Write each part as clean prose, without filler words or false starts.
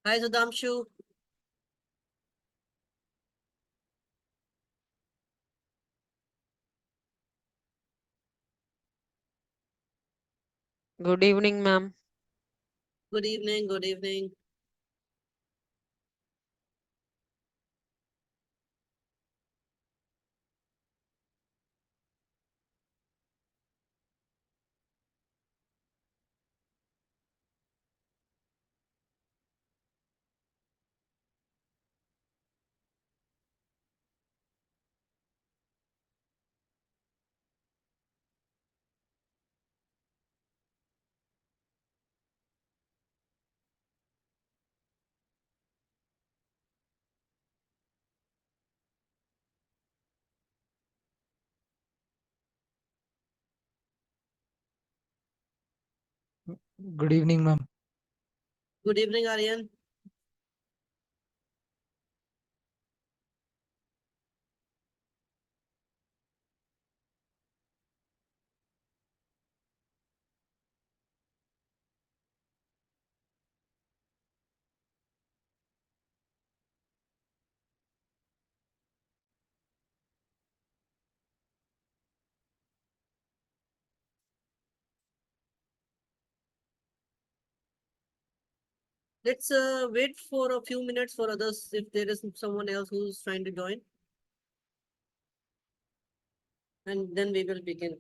Hi, Sudhamshu. Good evening, ma'am. Good evening. Good evening. Good evening, ma'am. Good evening, Aryan. Let's wait for a few minutes for others if there is someone else who's trying to join, and then we will begin.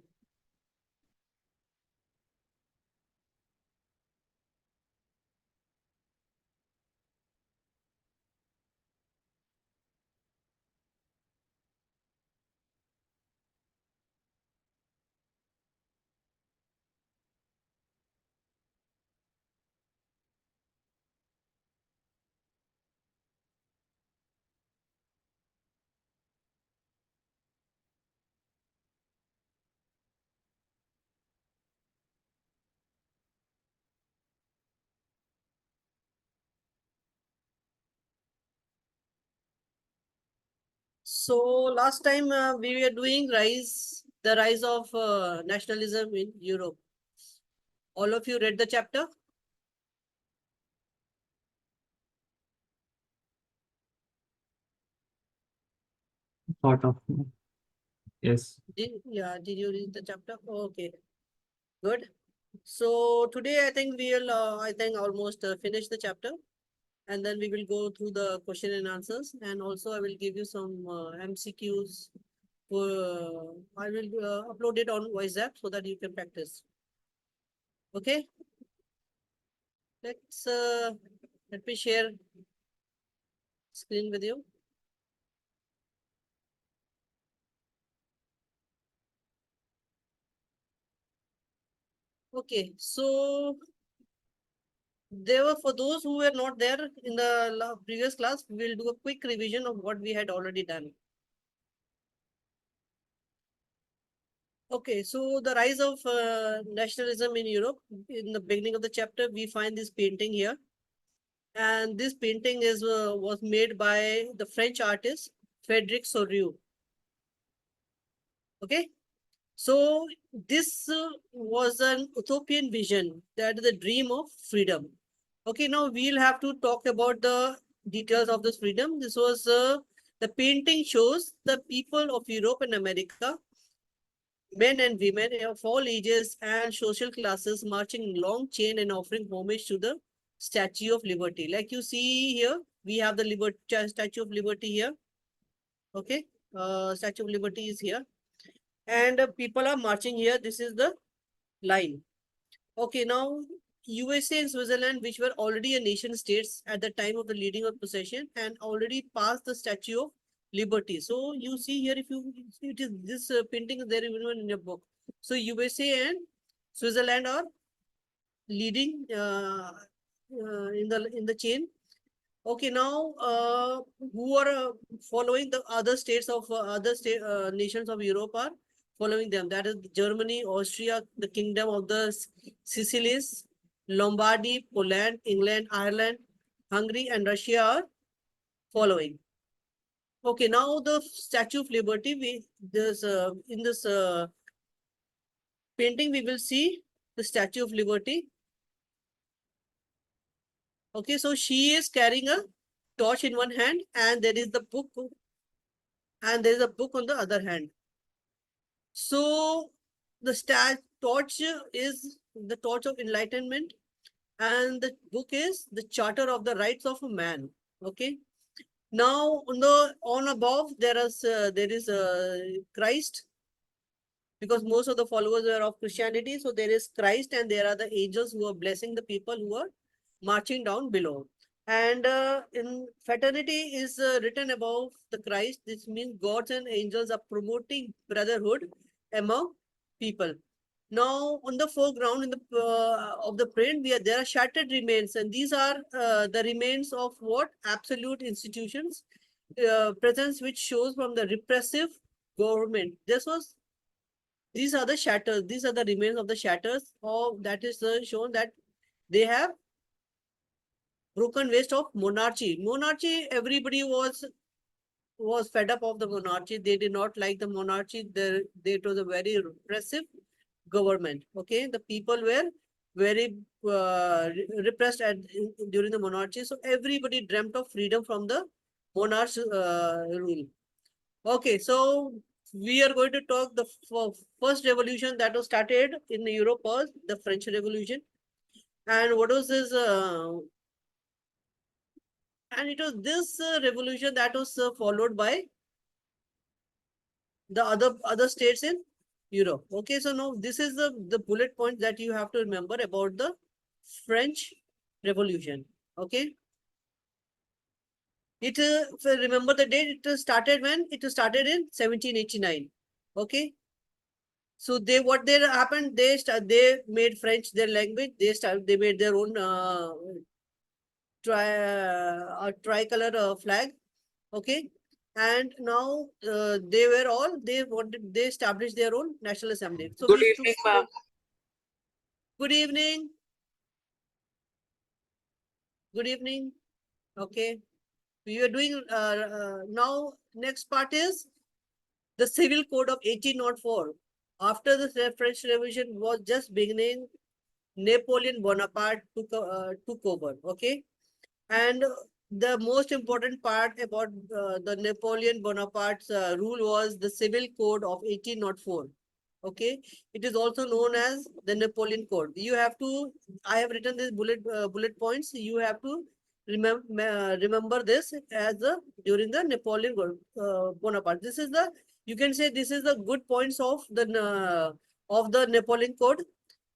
So last time we were doing the rise of nationalism in Europe. All of you read the chapter? Sort of. Yes. Did you read the chapter? Okay, good. So today I think I think almost finish the chapter. And then we will go through the question and answers, and also I will give you some MCQs. I will upload it on WhatsApp so that you can practice. Okay, let's let me share screen with you. Okay, so there were, for those who were not there in the previous class, we will do a quick revision of what we had already done. Okay, so the rise of nationalism in Europe. In the beginning of the chapter, we find this painting here, and this painting was made by the French artist Frédéric Sorrieu. Okay, so this was an utopian vision, that is the dream of freedom. Okay, now we'll have to talk about the details of this freedom. This was the painting shows the people of Europe and America, men and women of all ages and social classes, marching in long chain and offering homage to the Statue of Liberty. Like you see here, we have the Statue of Liberty here. Okay, Statue of Liberty is here, and people are marching here. This is the line. Okay, now USA and Switzerland, which were already a nation states at the time of the leading of possession, and already passed the Statue of Liberty. So you see here, if you it is this painting is there even in your book. So USA and Switzerland are leading in the chain. Okay, now who are following the other states of other state nations of Europe are following them. That is Germany, Austria, the Kingdom of the Sicilies, Lombardy, Poland, England, Ireland, Hungary, and Russia are following. Okay, now the Statue of Liberty. In this painting we will see the Statue of Liberty. Okay, so she is carrying a torch in one hand, and there is the book, and there is a book on the other hand. So the torch is the torch of enlightenment, and the book is the Charter of the Rights of a Man. Okay. Now on above there is Christ, because most of the followers are of Christianity. So there is Christ, and there are the angels who are blessing the people who are marching down below. And in fraternity is written above the Christ. This means gods and angels are promoting brotherhood among people. Now, on the foreground in the of the print, there are shattered remains, and these are the remains of what absolute institutions presence, which shows from the repressive government. These are the shatters. These are the remains of the shatters. Of that is shown that they have broken waste of monarchy. Monarchy, everybody was fed up of the monarchy. They did not like the monarchy. It was a very repressive government. Okay, the people were very repressed during the monarchy. So everybody dreamt of freedom from the monarch's rule. Okay, so we are going to talk the first revolution that was started in Europe was the French Revolution. And what was this? And it was this revolution that was followed by the other states in Europe. Okay, so now this is the bullet point that you have to remember about the French Revolution. Okay, it if I remember the date. It started when it started in 1789. Okay, so what they happened? They made French their language. They made their own tricolor flag. Okay, and now they established their own national assembly. So Good evening, ma'am. good evening. Good evening. Okay, we are doing now. Next part is the Civil Code of 1804. After the French Revolution was just beginning, Napoleon Bonaparte took over. Okay, and the most important part about the Napoleon Bonaparte's rule was the Civil Code of 1804. Okay, it is also known as the Napoleon Code. You have to. I have written these bullet points. You have to remember this as the during the Napoleon Bonaparte. This is the, you can say, this is the good points of the Napoleon Code.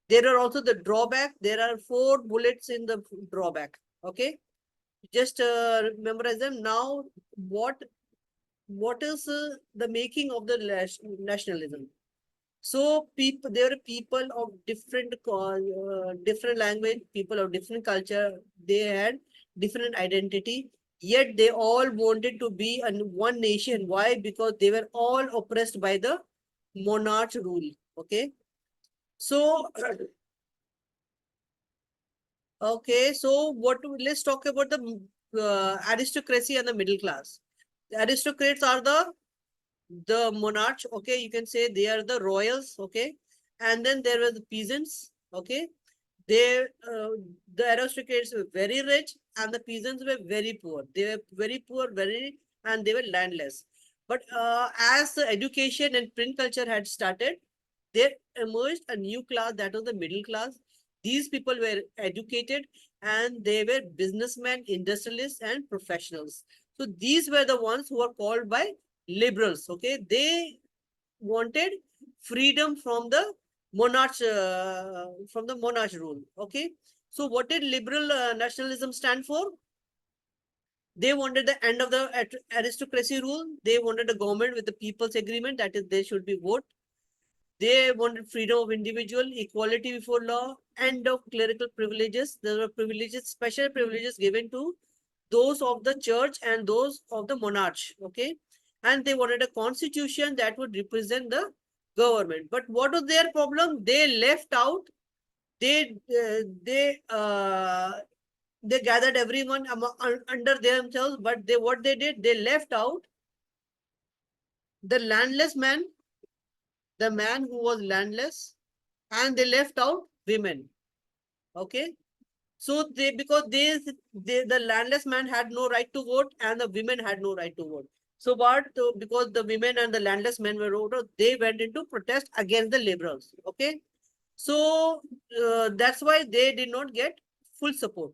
There are also the drawback. There are 4 bullets in the drawback. Okay, just memorize them. Now, what is the making of the nationalism? So there are people of different language, people of different culture. They had different identity, yet they all wanted to be one nation. Why? Because they were all oppressed by the monarch rule. Okay, so okay, so let's talk about the aristocracy and the middle class. The aristocrats are the monarch. Okay, you can say they are the royals. Okay, and then there were the peasants. Okay, they the aristocrats were very rich and the peasants were very poor. They were very poor, and they were landless. But as the education and print culture had started, there emerged a new class, that was the middle class. These people were educated and they were businessmen, industrialists, and professionals. So these were the ones who were called by liberals. Okay, they wanted freedom from the monarch rule. Okay, so what did liberal nationalism stand for? They wanted the end of the aristocracy rule. They wanted a government with the people's agreement, that is, there should be vote. They wanted freedom of individual, equality before law, end of clerical privileges. There were privileges, special privileges given to those of the church and those of the monarch. Okay, and they wanted a constitution that would represent the government. But what was their problem? They left out. They uh, they uh, they gathered everyone under themselves, but what they did, they left out the landless man, the man who was landless, and they left out women. Okay, So because the landless man had no right to vote and the women had no right to vote. So but because the women and the landless men were voted, they went into protest against the liberals. Okay. So that's why they did not get full support.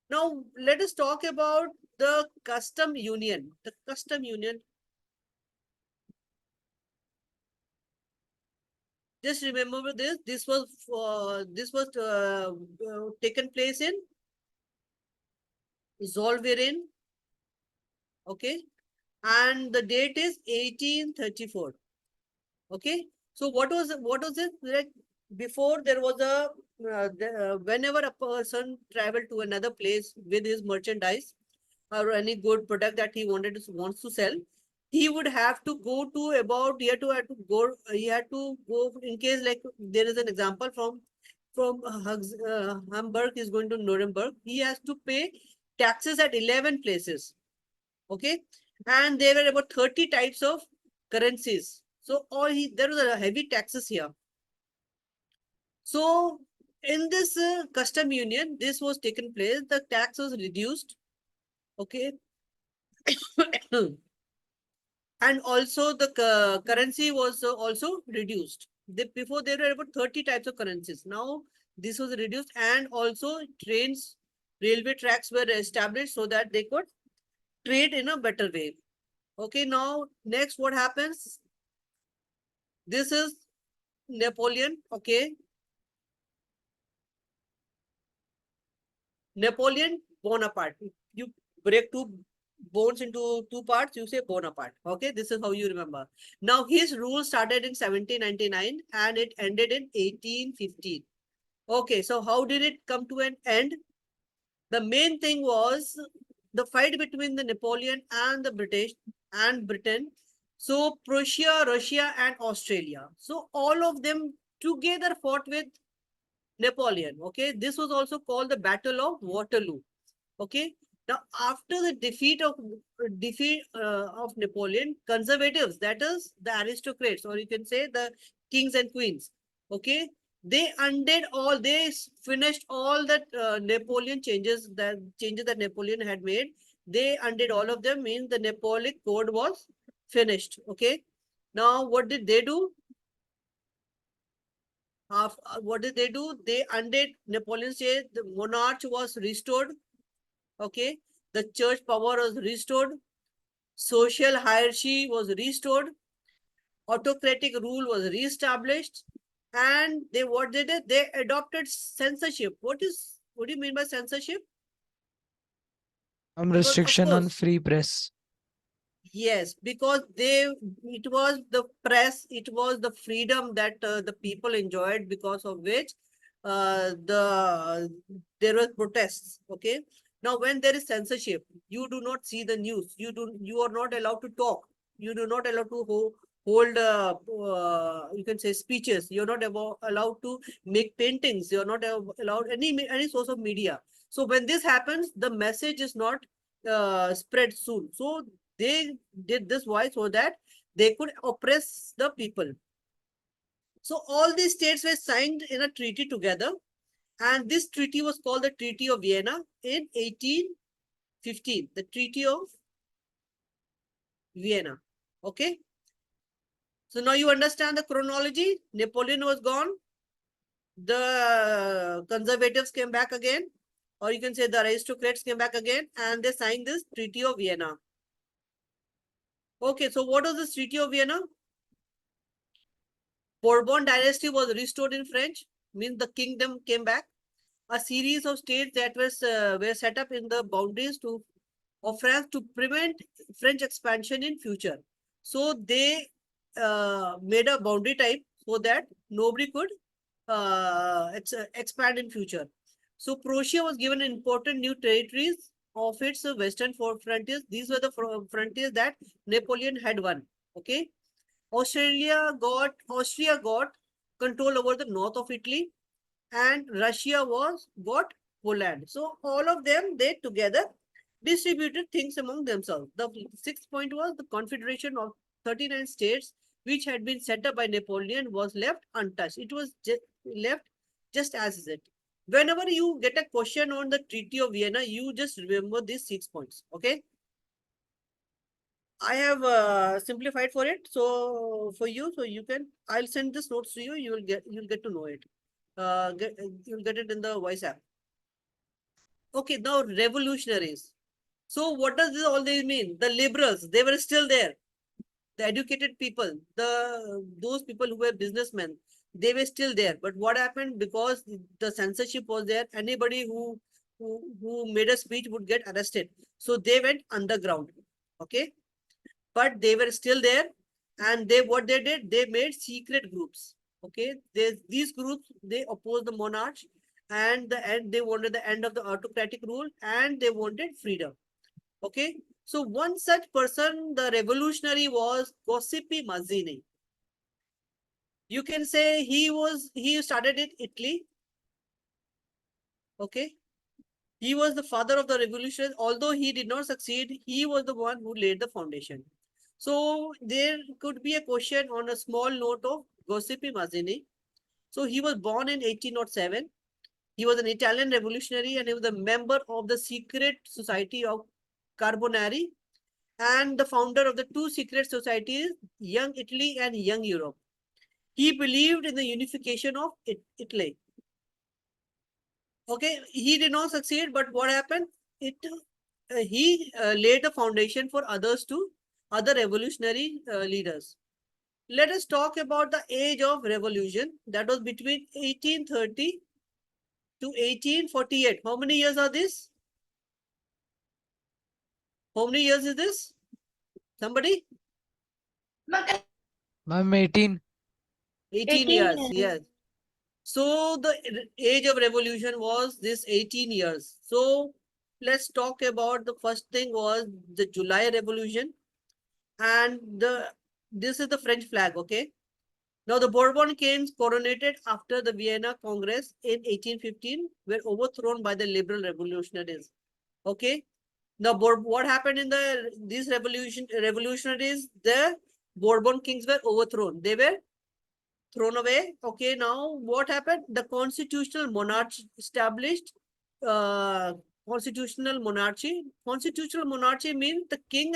Now let us talk about the custom union. The custom union. Just remember this. This was taken place in Zolverin. Okay, and the date is 1834. Okay, so what was it like before? There was a whenever a person traveled to another place with his merchandise or any good product that he wants to sell, he would have to go to about he had to go in case like there is an example from Hamburg is going to Nuremberg. He has to pay taxes at 11 places. Okay, and there were about 30 types of currencies. So there was a heavy taxes here. So in this custom union, this was taken place. The tax was reduced. Okay, and also the currency was also reduced. Before there were about 30 types of currencies. Now this was reduced, and also trains, railway tracks were established so that they could trade in a better way. Okay, now next what happens? This is Napoleon. Okay, Napoleon Bonaparte. You break two bones into two parts, you say Bonaparte. Okay, this is how you remember. Now his rule started in 1799 and it ended in 1815. Okay, so how did it come to an end? The main thing was the fight between the Napoleon and the British and Britain. So Prussia, Russia, and Australia. So all of them together fought with Napoleon. Okay, this was also called the Battle of Waterloo. Okay, now after the defeat of Napoleon, conservatives, that is the aristocrats, or you can say the kings and queens. Okay, they finished all that Napoleon changes that Napoleon had made. They undid all of them. Means the Napoleonic Code was finished. Okay, now what did they do? What did they do? They undid Napoleon's change. The monarch was restored. Okay, the church power was restored, social hierarchy was restored, autocratic rule was reestablished, and what they did, they adopted censorship. What do you mean by censorship? Because of Restriction on course, free press. yes, because it was the press, it was the freedom that the people enjoyed, because of which there were protests. Okay. Now, when there is censorship, you do not see the news. You are not allowed to talk. You do not allowed to hold you can say speeches. You're not allowed to make paintings. You're not allowed any source of media. So when this happens, the message is not spread soon. So they did this why? So that they could oppress the people. So all these states were signed in a treaty together, and this treaty was called the Treaty of Vienna in 1815. The Treaty of Vienna. Okay. So now you understand the chronology. Napoleon was gone. The conservatives came back again, or you can say the aristocrats came back again, and they signed this Treaty of Vienna. Okay, so what was this Treaty of Vienna? Bourbon dynasty was restored in French, means the kingdom came back. A series of states that were set up in the boundaries of France to prevent French expansion in future. So they made a boundary type so that nobody could expand in future. So Prussia was given important new territories of its western frontiers. These were the frontiers that Napoleon had won. Okay. Austria got control over the north of Italy, and Russia got Poland. So all of them, they together distributed things among themselves. The sixth point was the confederation of 39 states, which had been set up by Napoleon, was left untouched. It was left just as is it. Whenever you get a question on the Treaty of Vienna, you just remember these 6 points. Okay. I have simplified for it. So for you, so you can, I'll send this notes to you. You'll get to know it. You'll get it in the voice app. Okay. Now revolutionaries. So what does this all this mean? The liberals, they were still there. The educated people, those people who were businessmen, they were still there. But what happened, because the censorship was there, anybody who made a speech would get arrested. So they went underground. Okay, but they were still there, and what they did, they made secret groups. Okay, these groups, they opposed the monarch, and they wanted the end of the autocratic rule, and they wanted freedom. Okay, so one such person, the revolutionary, was Giuseppe Mazzini. You can say he started in Italy. Okay, he was the father of the revolution. Although he did not succeed, he was the one who laid the foundation. So there could be a question on a small note of Giuseppe Mazzini. So he was born in 1807. He was an Italian revolutionary, and he was a member of the secret society of Carbonari, and the founder of the two secret societies, Young Italy and Young Europe. He believed in the unification of Italy. Okay, he did not succeed, but what happened? He laid the foundation for other revolutionary leaders. Let us talk about the age of revolution, that was between 1830 to 1848. How many years are this? How many years is this? Somebody? Ma'am, 18. 18 years, yes. So the age of revolution was this 18 years. So let's talk about, the first thing was the July Revolution, and this is the French flag. Okay. Now the Bourbon kings, coronated after the Vienna Congress in 1815, were overthrown by the liberal revolutionaries. Okay. Now what happened in these revolutionaries? The Bourbon kings were overthrown. They were thrown away. Okay, now what happened? The constitutional monarchy established. Uh, constitutional monarchy. Constitutional monarchy means the king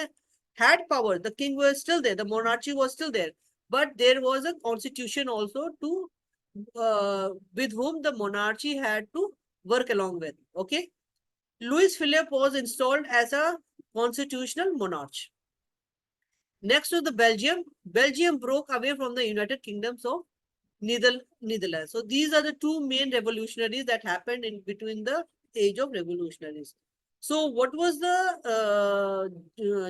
had power. The king was still there. The monarchy was still there, but there was a constitution also to with whom the monarchy had to work along with. Okay, Louis Philippe was installed as a constitutional monarch. Next to the Belgium, Belgium broke away from the United Kingdoms of Netherlands. So these are the two main revolutionaries that happened in between the age of revolutionaries. So what was the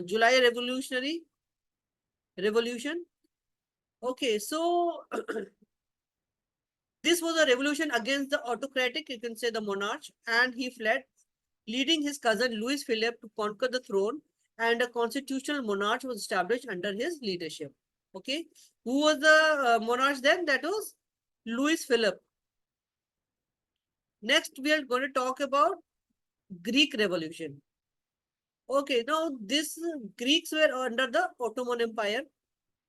July revolution? Okay, so this was a revolution against the autocratic, you can say the monarch, and he fled, leading his cousin Louis Philippe to conquer the throne, and a constitutional monarch was established under his leadership. Okay, who was the monarch then? That was Louis Philippe. Next, we are going to talk about Greek Revolution. Okay, now this Greeks were under the Ottoman Empire.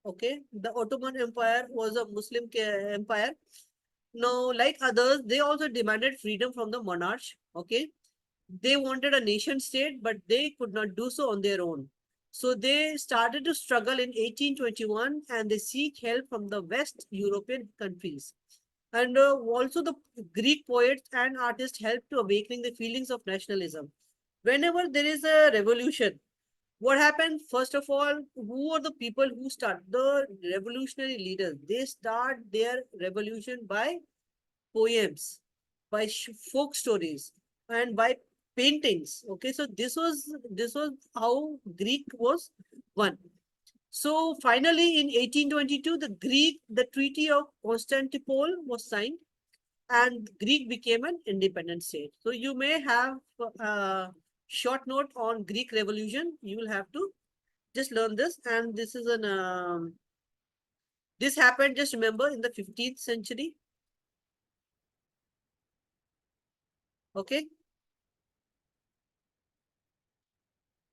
Okay, the Ottoman Empire was a Muslim empire. Now, like others, they also demanded freedom from the monarch. Okay, they wanted a nation state, but they could not do so on their own. So they started to struggle in 1821, and they seek help from the West European countries. And also the Greek poets and artists helped to awakening the feelings of nationalism. Whenever there is a revolution, what happened? First of all, who are the people who start? The revolutionary leaders. They start their revolution by poems, by folk stories, and by paintings. Okay, so this was how Greek was won. So finally, in 1822, the Treaty of Constantinople was signed, and Greek became an independent state. So you may have a short note on Greek Revolution. You will have to just learn this, and this is this happened, just remember, in the 15th century. Okay.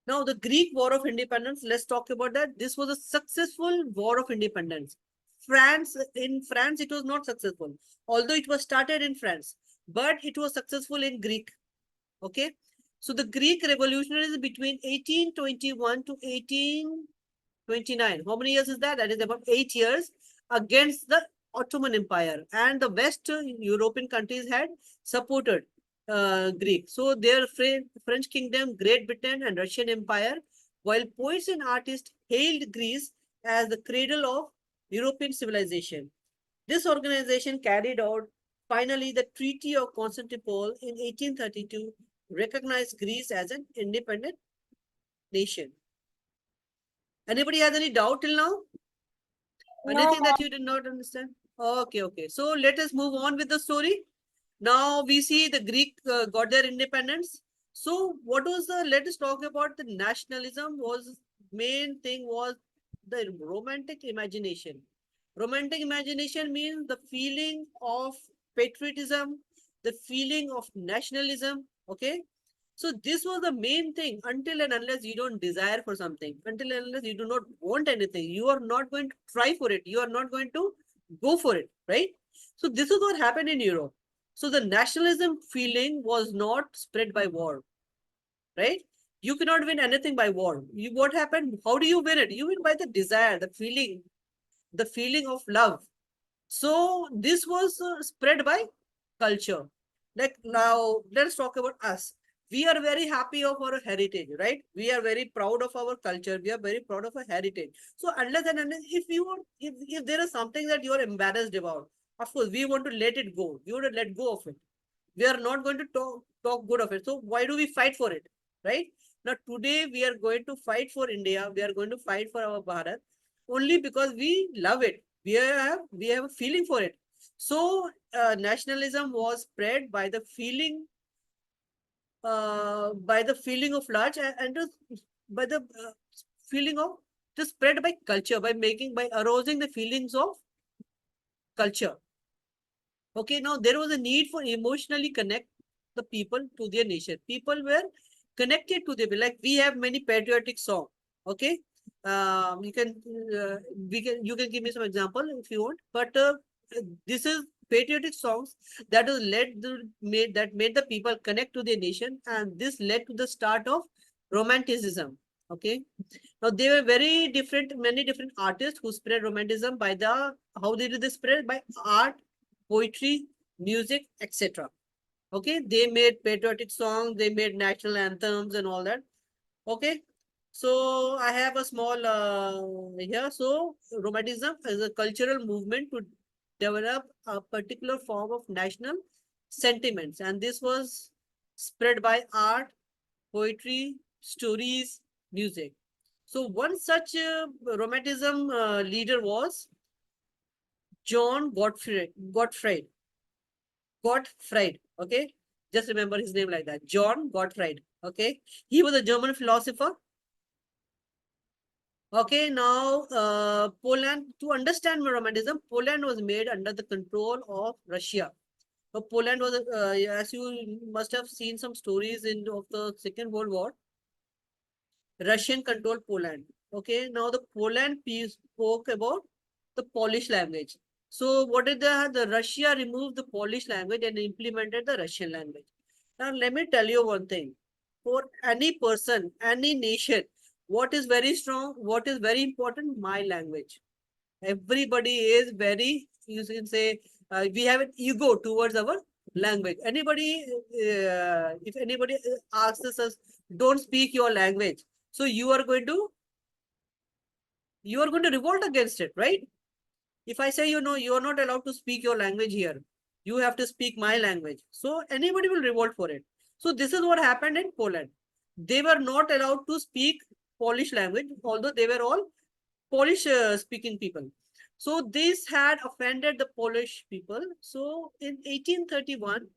Now, the Greek War of Independence, let's talk about that. This was a successful war of independence. In France, it was not successful, although it was started in France. but it was successful in Greek. Okay. So the Greek revolutionaries between 1821 to 1829. How many years is that? That is about 8 years against the Ottoman Empire. And the West European countries had supported Greek. So their French kingdom, Great Britain, and Russian Empire, while poets and artists hailed Greece as the cradle of European civilization. This organization carried out finally the Treaty of Constantinople in 1832, recognized Greece as an independent nation. Anybody has any doubt till now? Anything that you did not understand? Okay, okay. So let us move on with the story. Now we see the Greek got their independence. So what was the, let us talk about the nationalism was, main thing was the romantic imagination. Romantic imagination means the feeling of patriotism, the feeling of nationalism. Okay. So this was the main thing. Until and unless you don't desire for something, until and unless you do not want anything, you are not going to try for it. You are not going to go for it, right? So this is what happened in Europe. So the nationalism feeling was not spread by war, right? You cannot win anything by war. What happened? How do you win it? You win by the desire, the feeling of love. So this was spread by culture. Like now, let's talk about us. We are very happy of our heritage, right? We are very proud of our culture. We are very proud of our heritage. So unless and unless, if there is something that you are embarrassed about, of course, we want to let it go. We want to let go of it. We are not going to talk good of it. So why do we fight for it, right? Now today we are going to fight for India. We are going to fight for our Bharat only because we love it. We have a feeling for it. So nationalism was spread by the feeling of large and by the feeling of just spread by culture, by arousing the feelings of culture. Okay, now there was a need for emotionally connect the people to their nation. People were connected to them. Like we have many patriotic songs. Okay, you can you can give me some example if you want. But this is patriotic songs that was made the people connect to their nation, and this led to the start of romanticism. Okay, now they were very different, many different artists who spread romanticism by the how they did they spread by art, poetry, music, etc. Okay, they made patriotic songs, they made national anthems and all that. Okay, so I have a small here. So romanticism is a cultural movement to develop a particular form of national sentiments, and this was spread by art, poetry, stories, music. So one such romanticism leader was John Gottfried. Okay, just remember his name like that. John Gottfried. Okay, he was a German philosopher. Okay, now Poland. To understand romanticism, Poland was made under the control of Russia. So Poland was, as you must have seen some stories in of the Second World War. Russian controlled Poland. Okay, now the Poland piece spoke about the Polish language. So what did the Russia removed the Polish language and implemented the Russian language. Now let me tell you one thing. For any person, any nation, what is very strong, what is very important? My language. Everybody is very, you can say, we have an ego towards our language. If anybody asks us, don't speak your language, so you are going to revolt against it, right? If I say, you are not allowed to speak your language here, you have to speak my language. So anybody will revolt for it. So this is what happened in Poland. They were not allowed to speak Polish language, although they were all Polish speaking people. So this had offended the Polish people. So in 1831,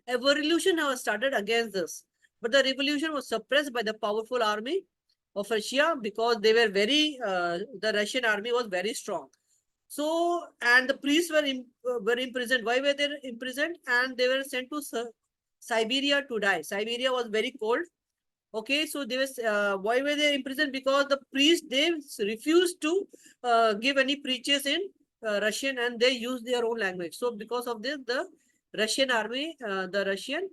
a revolution was started against this. But the revolution was suppressed by the powerful army of Russia because they were the Russian army was very strong. So, and the priests were imprisoned. Why were they imprisoned? And they were sent to Siberia to die. Siberia was very cold. Okay, so they was why were they imprisoned? Because the priests they refused to give any preachers in Russian, and they used their own language. So because of this, the Russian army, the Russian,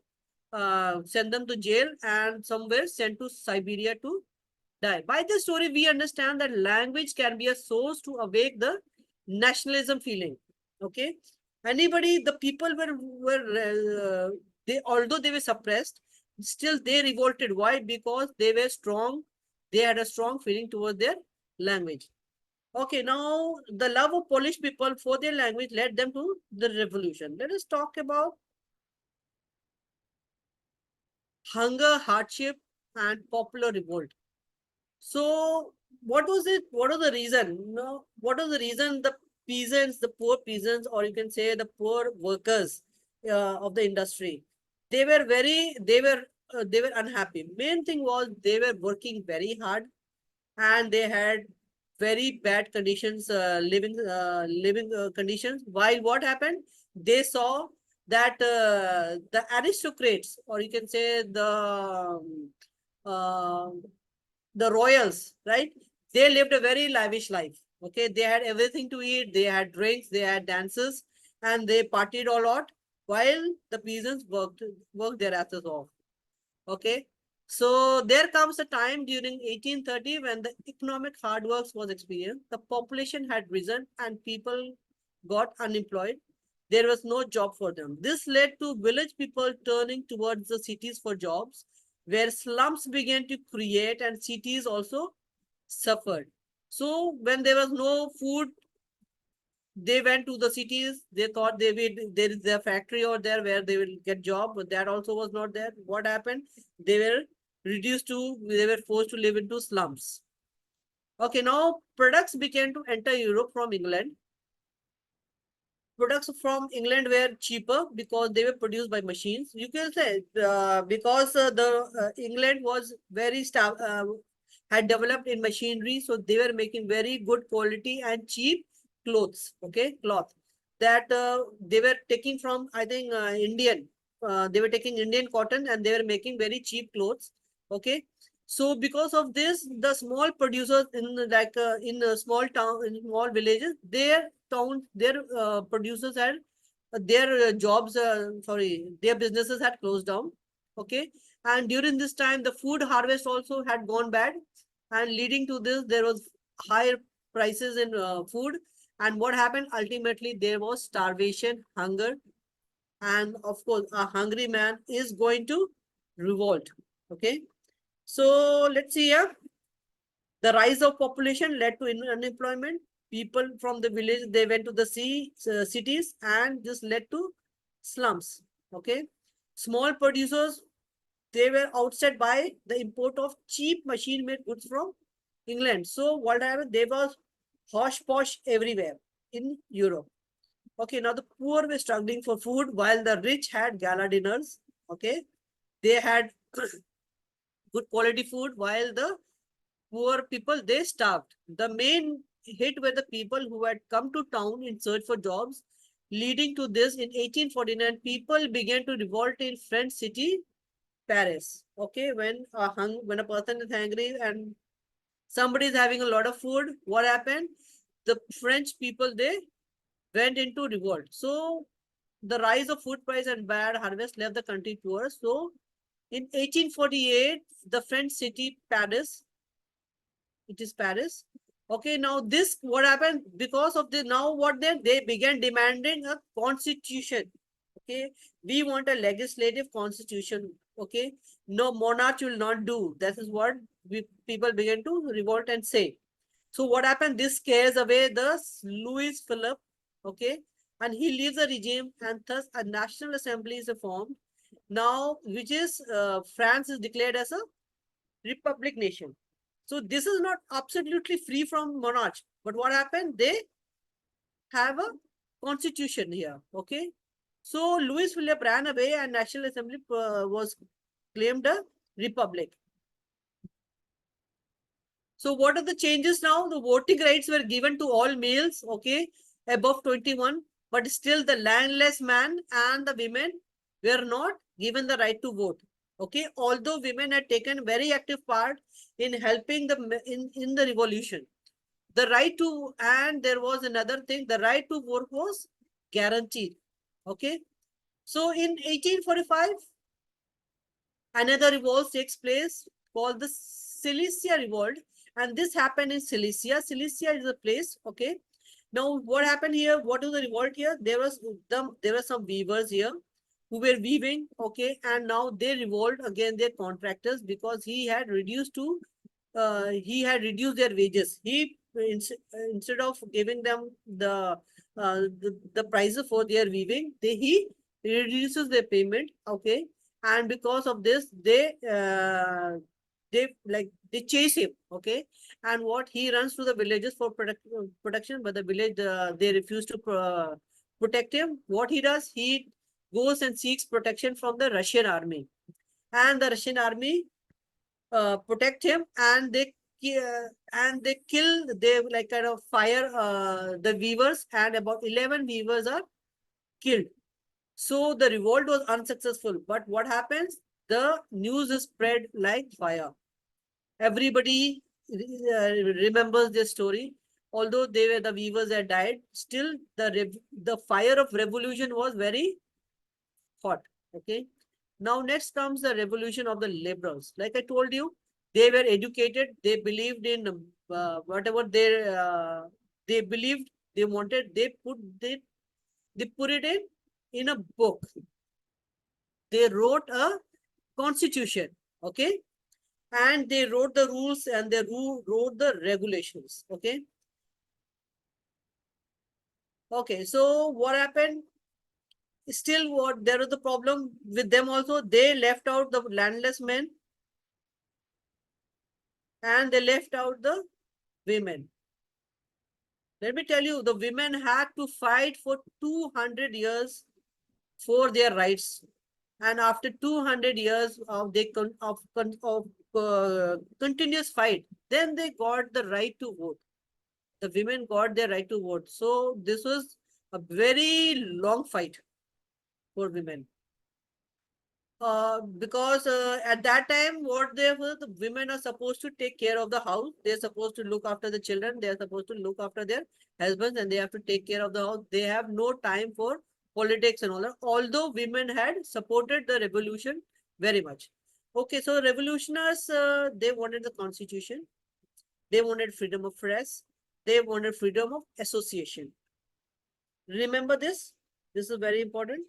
sent them to jail and somewhere sent to Siberia to die. By this story, we understand that language can be a source to awake the nationalism feeling. Okay, anybody, the people were they, although they were suppressed, still they revolted. Why? Because they were strong. They had a strong feeling towards their language. Okay, now the love of Polish people for their language led them to the revolution. Let us talk about hunger, hardship, and popular revolt. So, what was it? What was the reason? No, what was the reason the peasants, the poor peasants, or you can say the poor workers of the industry, they were unhappy. Main thing was they were working very hard and they had very bad conditions, living conditions. While what happened, they saw that the aristocrats, or you can say uh, the royals, right? They lived a very lavish life. Okay, they had everything to eat, they had drinks, they had dances, and they partied a lot, while the peasants worked their asses off. Okay, so there comes a time during 1830 when the economic hard works was experienced. The population had risen and people got unemployed. There was no job for them. This led to village people turning towards the cities for jobs, where slums began to create and cities also suffered. So when there was no food, they went to the cities. They thought there is a factory over there where they will get job, but that also was not there. What happened? They were they were forced to live into slums. Okay, now products began to enter Europe from England. Products from England were cheaper because they were produced by machines. You can say because the England was had developed in machinery, so they were making very good quality and cheap clothes. Okay, cloth that they were taking from, I think, Indian. They were taking Indian cotton and they were making very cheap clothes. Okay, so because of this, the small producers in small town, in small villages, their producers had their jobs, sorry, their businesses had closed down. Okay, and during this time, the food harvest also had gone bad, and leading to this, there was higher prices in food. And what happened? Ultimately, there was starvation, hunger, and of course, a hungry man is going to revolt. Okay, so let's see here. The rise of population led to unemployment. People from the village, they went to the cities, and this led to slums. Okay. Small producers, they were outset by the import of cheap machine-made goods from England. So what happened? There was hosh posh everywhere in Europe. Okay. Now the poor were struggling for food while the rich had gala dinners. Okay. They had good quality food while the poor people, they starved. The main hit were the people who had come to town in search for jobs. Leading to this, in 1849, people began to revolt in French city, Paris. Okay, when a person is hungry and somebody is having a lot of food, what happened? The French people, they went into revolt. So the rise of food price and bad harvest left the country poor. So in 1848, the French city Paris, it is Paris. Okay, now this, what happened? Because of the, now what they began demanding a constitution. Okay, we want a legislative constitution. Okay, no monarch will not do. That is what people began to revolt and say. So what happened? This scares away the Louis Philippe. Okay, and he leaves the regime, and thus a national assembly is formed. Now, which is France is declared as a republic nation. So this is not absolutely free from monarch. But what happened? They have a constitution here. Okay. So Louis Philippe ran away and National Assembly was claimed a republic. So what are the changes now? The voting rights were given to all males, okay, above 21, but still the landless man and the women were not given the right to vote. Okay, although women had taken very active part in helping in the revolution. The right to, and there was another thing, the right to vote was guaranteed. Okay. So in 1845, another revolt takes place called the Silesia Revolt, and this happened in Silesia. Silesia is a place, okay. Now, what happened here? What is the revolt here? There were some weavers here who were weaving, okay, and now they revolt against their contractors because he had reduced their wages. Instead of giving them the prices for their weaving, he reduces their payment, okay, and because of this, they chase him, okay, and what he runs to the villages for protection, but the village they refuse to protect him. What he does, he goes and seeks protection from the Russian army, and the Russian army protect him, and they kill, they like kind of fire the weavers, and about 11 weavers are killed. So the revolt was unsuccessful, but what happens, the news is spread like fire. Everybody remembers this story. Although they were the weavers that died, still the fire of revolution was very hot. Okay. Now next comes the revolution of the liberals. Like I told you, they were educated. They believed in whatever they believed, they wanted. They put it in a book. They wrote a constitution. Okay, and they wrote the rules, and they wrote the regulations. Okay. Okay. So what happened? Still, what there was the problem with them also. They left out the landless men, and they left out the women. Let me tell you, the women had to fight for 200 years for their rights. And after 200 years of continuous fight, then they got the right to vote. The women got their right to vote. So this was a very long fight for women. Because at that time, what they were, the women are supposed to take care of the house. They're supposed to look after the children. They're supposed to look after their husbands, and they have to take care of the house. They have no time for politics and all that. Although women had supported the revolution very much. Okay, so revolutionaries, they wanted the constitution. They wanted freedom of press. They wanted freedom of association. Remember this? This is very important.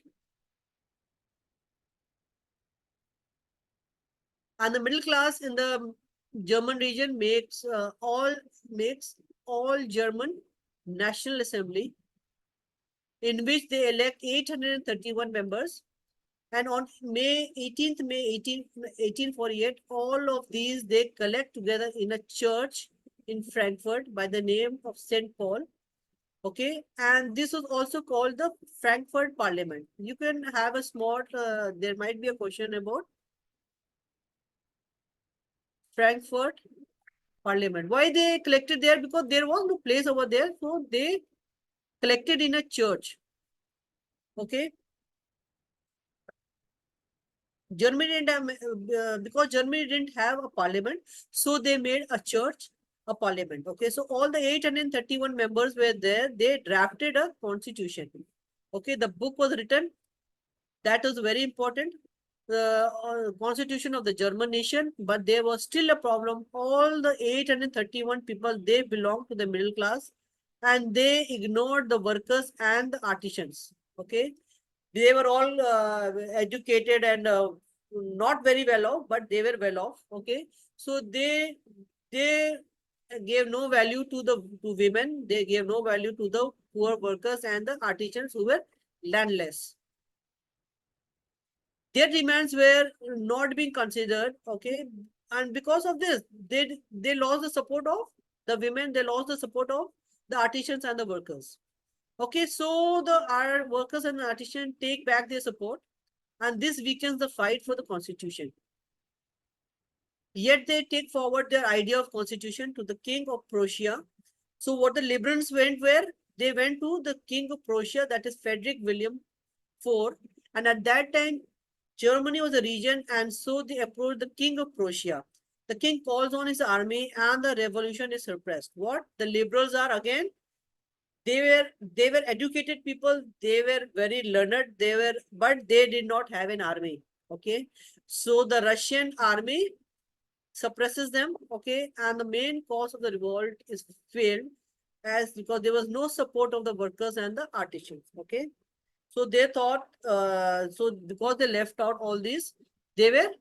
And the middle class in the German region makes all German National Assembly, in which they elect 831 members. And on May 1848, all of these they collect together in a church in Frankfurt by the name of St. Paul. Okay, and this was also called the Frankfurt Parliament. You can have a small, there might be a question about Frankfurt Parliament. Why they collected there? Because there was no place over there, so they collected in a church. Okay. Germany didn't have, because Germany didn't have a parliament, so they made a church, a parliament. Okay, so all the 831 members were there. They drafted a constitution. Okay, the book was written. That was very important. The constitution of the German nation, but there was still a problem. All the 831 people, they belonged to the middle class, and they ignored the workers and the artisans. Okay, they were all educated and not very well off, but they were well off. Okay, so they gave no value to women. They gave no value to the poor workers and the artisans who were landless. Their demands were not being considered. Okay, and because of this, they lost the support of the women. They lost the support of the artisans and the workers. Okay, so our workers and artisans take back their support, and this weakens the fight for the constitution. Yet they take forward their idea of constitution to the king of Prussia. So what the liberals went where? They went to the king of Prussia, that is Frederick William IV. And at that time, Germany was a region, and so they approached the king of Prussia. The king calls on his army, and the revolution is suppressed. What? The liberals are again They were educated people, they were very learned, but they did not have an army. Okay. So the Russian army suppresses them. Okay. And the main cause of the revolt is failed as because there was no support of the workers and the artisans. Okay. So they thought, so because they left out all these, they were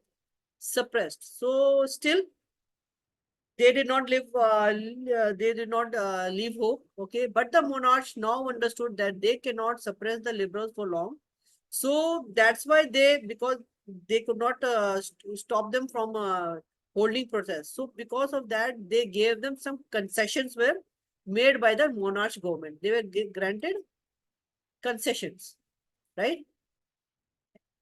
suppressed. So still they did not they did not leave hope. Okay. But the monarchs now understood that they cannot suppress the liberals for long. So that's why because they could not stop them from holding protests. So because of that, they gave them some concessions were made by the monarch government. They were granted concessions, right?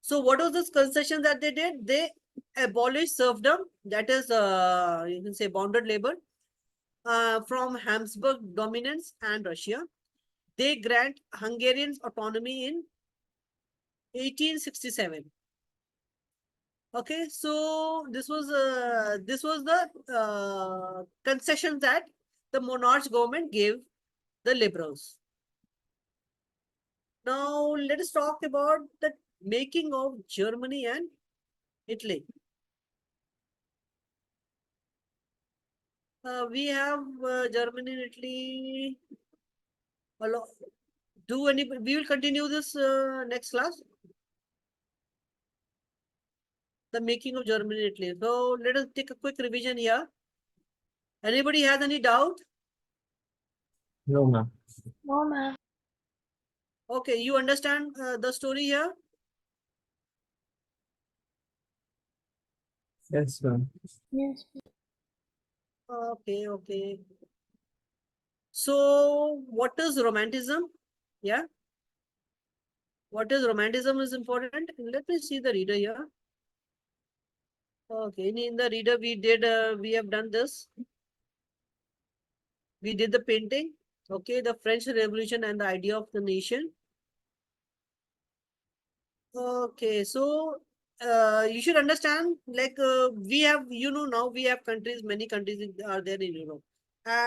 So what was this concession that they did? They abolished serfdom, that is, you can say bonded labor, from Habsburg dominance and Russia. They grant Hungarians autonomy in 1867. Okay, so this was the concession that the monarch government gave the liberals. Now let us talk about the making of Germany and Italy. We have Germany and Italy. Do any? We will continue this next class. The making of Germany and Italy. So let us take a quick revision here. Anybody has any doubt? No, ma'am. No, ma'am. Okay, you understand the story here? Yes, ma'am. Yes. Okay, okay. So what is romanticism? Yeah. What is romanticism is important. Let me see the reader here. Okay, in the reader we have done this. We did the painting. Okay, the French Revolution and the idea of the nation. Okay, so you should understand, like we have, now we have countries, many countries are there in Europe.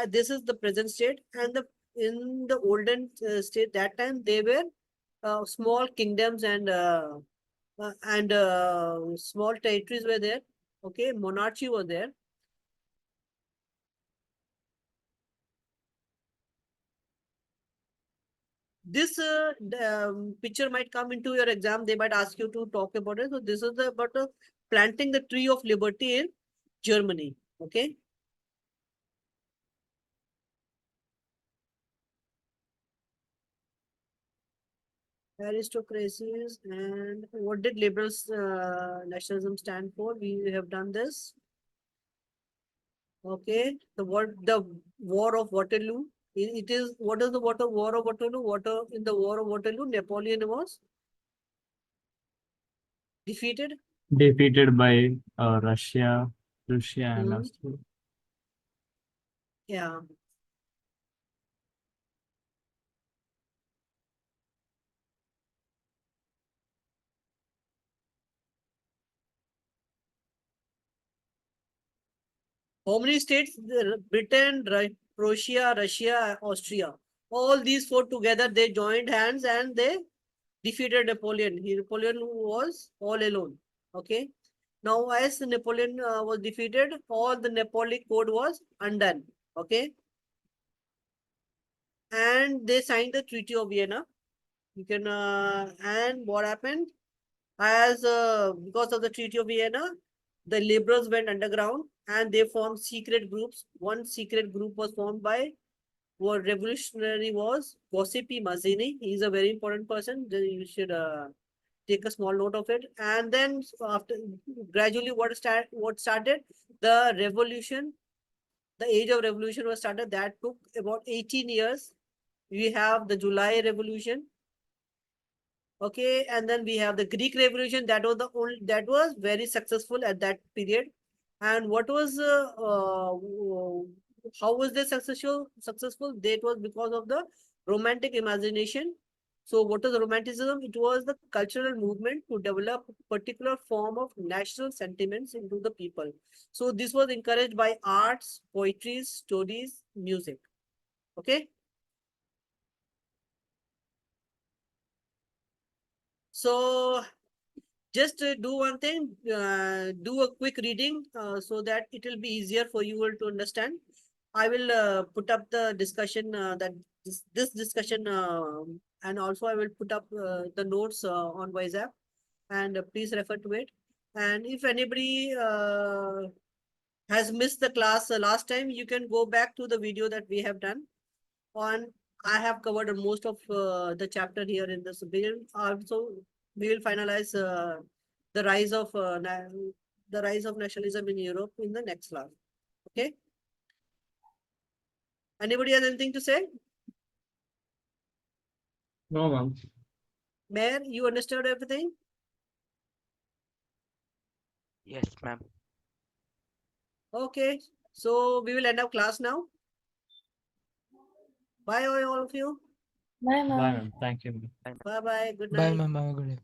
This is the present state, and in the olden state, that time they were small kingdoms and small territories were there. Okay, monarchy was there. This picture might come into your exam. They might ask you to talk about it. So this is about planting the tree of liberty in Germany. Okay. Aristocracies and what did liberals nationalism stand for? We have done this. Okay. The war of Waterloo. It is what is the war of Waterloo? In the war of Waterloo, Napoleon was defeated. Defeated by Russia and Hmm. Austria. Yeah. How many states? Britain, Prussia, Russia, Austria. All these four together, they joined hands and they defeated Napoleon. Napoleon was all alone. Okay. Now, as Napoleon was defeated, all the Napoleonic Code was undone. Okay. And they signed the Treaty of Vienna. You can, and what happened? As because of the Treaty of Vienna, the liberals went underground and they formed secret groups. One secret group was formed by what revolutionary was Giuseppe Mazzini. He's a very important person. You should take a small note of it. And then after gradually what started the revolution, the age of revolution was started. That took about 18 years. We have the July Revolution. Okay, and then we have the Greek Revolution. That was very successful at that period. And what was how was they successful? Successful. That was because of the romantic imagination. So, what is romanticism? It was the cultural movement to develop a particular form of national sentiments into the people. So, this was encouraged by arts, poetry, stories, music. Okay. So just do one thing, do a quick reading so that it will be easier for you all to understand. I will put up the discussion that this discussion and also I will put up the notes on WhatsApp, and please refer to it. And if anybody has missed the class last time, you can go back to the video that we have done on. I have covered most of the chapter here in this video. Also, we will finalize the rise of the rise of nationalism in Europe in the next class. Okay. Anybody has anything to say? No, ma'am. Mayor, you understood everything? Yes, ma'am. Okay. So we will end up class now. Bye, all of you. Bye, Bye, ma'am. ma'am. Thank you. Bye bye. Good Bye, night. ma'am. Have a good day.